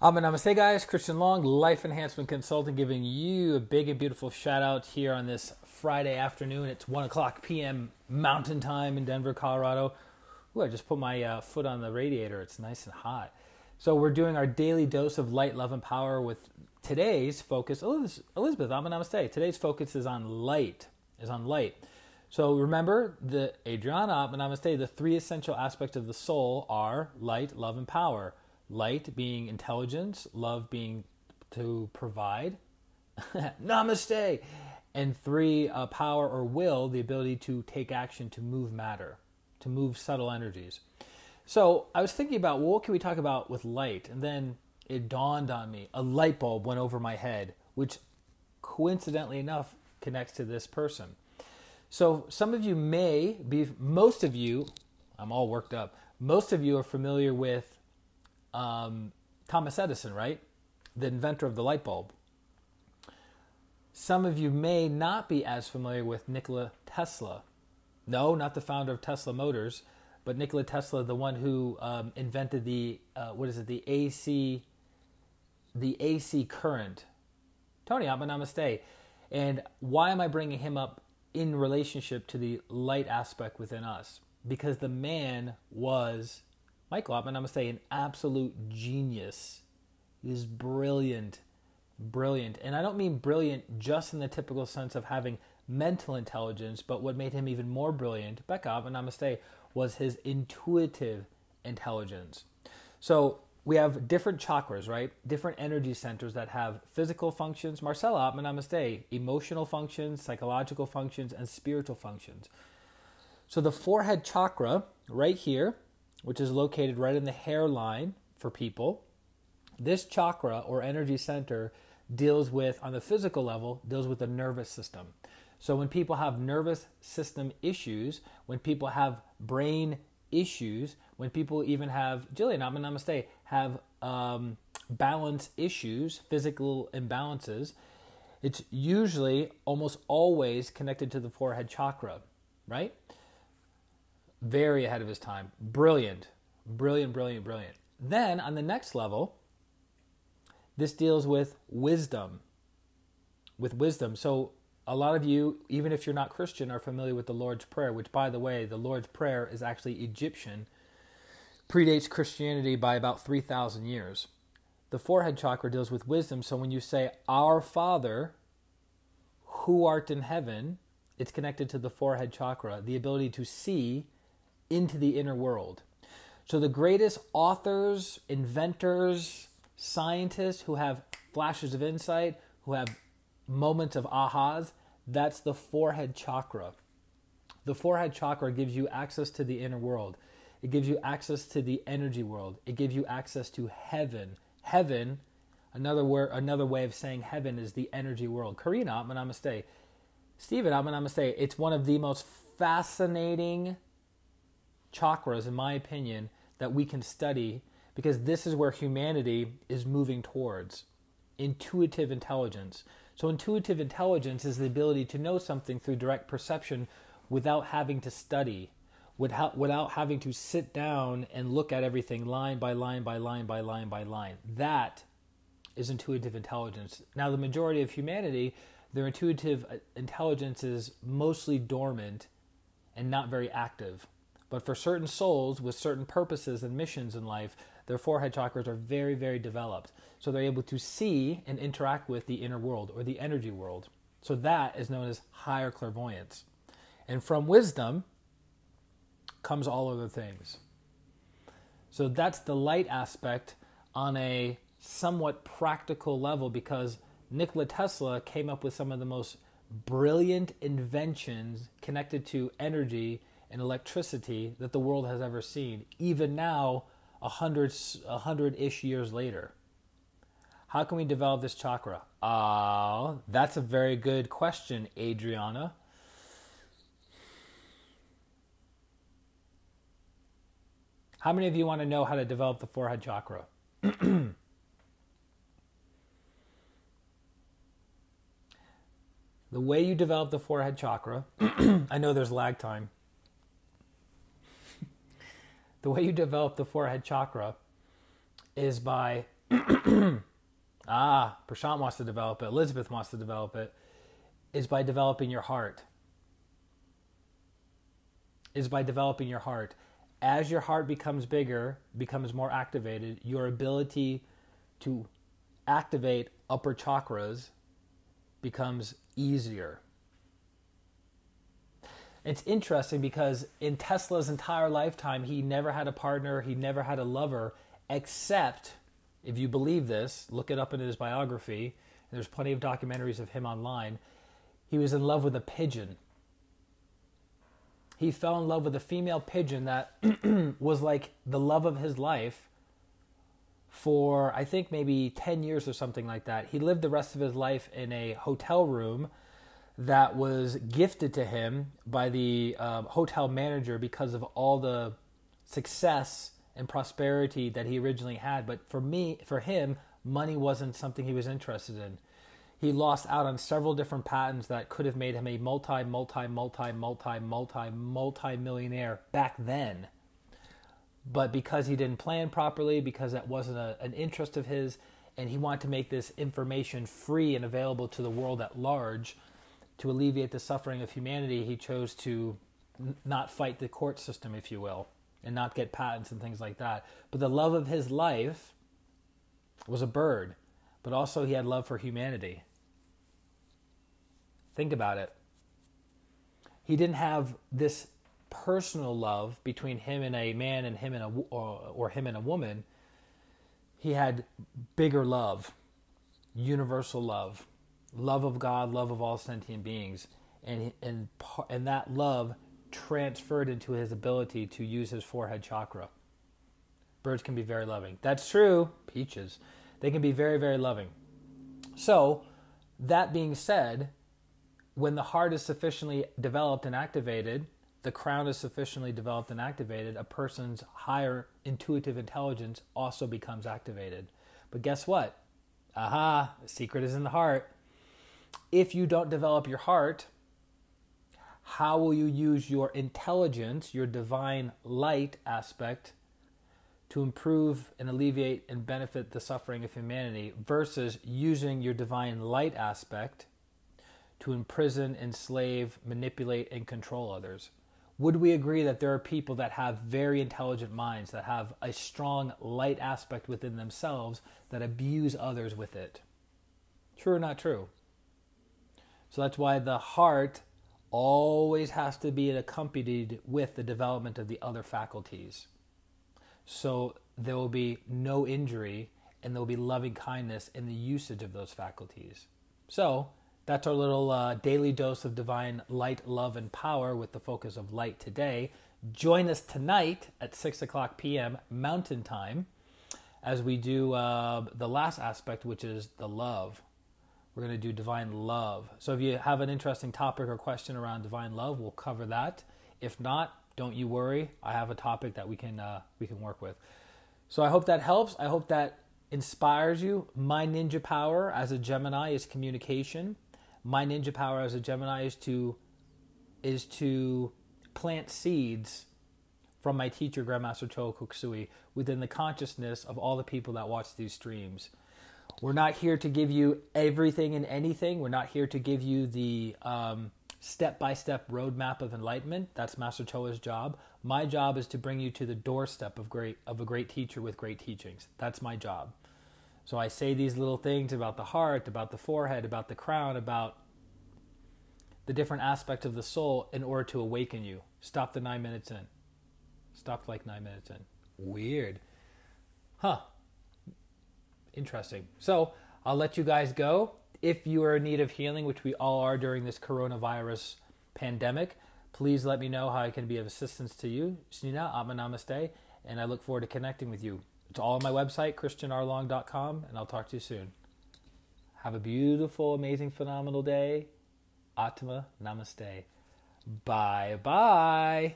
Namaste guys, Christian Long, Life Enhancement Consultant, giving you a big and beautiful shout out here on this Friday afternoon. It's 1 o'clock p.m. Mountain Time in Denver, Colorado. Ooh, I just put my foot on the radiator. It's nice and hot. So we're doing our daily dose of light, love, and power with today's focus. Elizabeth, Namaste. Today's focus is on light. So remember, Adriana, Namaste, the three essential aspects of the soul are light, love, and power. Light being intelligence, love being to provide, namaste, and three, power or will, the ability to take action, to move matter, to move subtle energies. So I was thinking about, well, what can we talk about with light? And then it dawned on me, a light bulb went over my head, which coincidentally enough connects to this person. So some of you most of you, I'm all worked up, most of you are familiar with Thomas Edison, right? The inventor of the light bulb. Some of you may not be as familiar with Nikola Tesla. No, not the founder of Tesla Motors, but Nikola Tesla, the one who invented the AC current. Tony, namaste. And why am I bringing him up in relationship to the light aspect within us? Because the man was, Michael, namaste, an absolute genius. He was brilliant. And I don't mean brilliant just in the typical sense of having mental intelligence, but what made him even more brilliant, Becca, namaste, was his intuitive intelligence. So we have different chakras, right? Different energy centers that have physical functions, Marcella, namaste, emotional functions, psychological functions, and spiritual functions. So the forehead chakra, right here, which is located right in the hairline for people. This chakra or energy center deals with, on the physical level, deals with the nervous system. So when people have nervous system issues, when people have brain issues, when people even have, Jillian, namaste, have balance issues, physical imbalances, it's usually almost always connected to the forehead chakra, right? Very ahead of his time. Brilliant. Then on the next level, this deals with wisdom. So a lot of you, even if you're not Christian, are familiar with the Lord's Prayer, which, by the way, the Lord's Prayer is actually Egyptian, predates Christianity by about 3,000 years. The forehead chakra deals with wisdom. So when you say, Our Father, who art in heaven, it's connected to the forehead chakra, the ability to see into the inner world. So the greatest authors, inventors, scientists who have flashes of insight, who have moments of ahas, that's the forehead chakra. The forehead chakra gives you access to the inner world. It gives you access to the energy world. It gives you access to heaven. Heaven, another way of saying heaven is the energy world. Karina, namaste. Stephen, namaste. It's one of the most fascinating chakras, in my opinion, that we can study, because this is where humanity is moving towards. Intuitive intelligence. So intuitive intelligence is the ability to know something through direct perception without having to study, without having to sit down and look at everything line by line by line by line by line. That is intuitive intelligence. Now, the majority of humanity, their intuitive intelligence is mostly dormant and not very active. But for certain souls with certain purposes and missions in life, their forehead chakras are very, very developed. So they're able to see and interact with the inner world or the energy world. So that is known as higher clairvoyance. And from wisdom comes all other things. So that's the light aspect on a somewhat practical level, because Nikola Tesla came up with some of the most brilliant inventions connected to energy and electricity that the world has ever seen, even now, 100-ish years later. How can we develop this chakra? That's a very good question, Adriana. How many of you want to know how to develop the forehead chakra? The way you develop the forehead chakra, I know there's lag time. The way you develop the forehead chakra is by Prashant wants to develop it, Elizabeth wants to develop it, is by developing your heart. Is by developing your heart. As your heart becomes bigger, becomes more activated, your ability to activate upper chakras becomes easier. It's interesting because in Tesla's entire lifetime, he never had a partner, he never had a lover, except, if you believe this, look it up in his biography, and there's plenty of documentaries of him online, he was in love with a pigeon. He fell in love with a female pigeon that was like the love of his life for, I think, maybe 10 years or something like that. He lived the rest of his life in a hotel room that was gifted to him by the hotel manager because of all the success and prosperity that he originally had. But for him, money wasn't something he was interested in. He lost out on several different patents that could have made him a multi-millionaire back then. But because he didn't plan properly, because that wasn't an interest of his, and he wanted to make this information free and available to the world at large to alleviate the suffering of humanity, he chose to not fight the court system, if you will, and not get patents and things like that. But the love of his life was a bird, but also he had love for humanity. Think about it. He didn't have this personal love between him and a man and him and or him and a woman. He had bigger love, universal love, love of God, love of all sentient beings, and that love transferred into his ability to use his forehead chakra. Birds can be very loving. That's true. Peaches. They can be very, very loving. So, that being said, when the heart is sufficiently developed and activated, the crown is sufficiently developed and activated, a person's higher intuitive intelligence also becomes activated. But guess what? The secret is in the heart. If you don't develop your heart, how will you use your intelligence, your divine light aspect, to improve and alleviate and benefit the suffering of humanity versus using your divine light aspect to imprison, enslave, manipulate, and control others? Would we agree that there are people that have very intelligent minds, that have a strong light aspect within themselves, that abuse others with it? True or not true? So that's why the heart always has to be accompanied with the development of the other faculties. So there will be no injury and there will be loving kindness in the usage of those faculties. So that's our little daily dose of divine light, love, and power with the focus of light today. Join us tonight at 6 o'clock p.m. Mountain Time as we do the last aspect, which is the love. We're going to do divine love. So if you have an interesting topic or question around divine love, we'll cover that. If not, don't you worry. I have a topic that we can work with. So I hope that helps. I hope that inspires you. My ninja power as a Gemini is communication. My ninja power as a Gemini is to plant seeds from my teacher, Grandmaster Cho Kokusui, within the consciousness of all the people that watch these streams. We're not here to give you everything and anything. We're not here to give you the step-by-step roadmap of enlightenment. That's Master Choa's job. My job is to bring you to the doorstep of a great teacher with great teachings. That's my job. So I say these little things about the heart, about the forehead, about the crown, about the different aspects of the soul in order to awaken you. Stop the 9 minutes in. Stop like 9 minutes in. Weird. Interesting. So I'll let you guys go. If you are in need of healing, which we all are during this coronavirus pandemic, please let me know how I can be of assistance to you. Snina, Atma Namaste, and I look forward to connecting with you. It's all on my website, ChristianRLong.com, and I'll talk to you soon. Have a beautiful, amazing, phenomenal day. Atma Namaste. Bye-bye.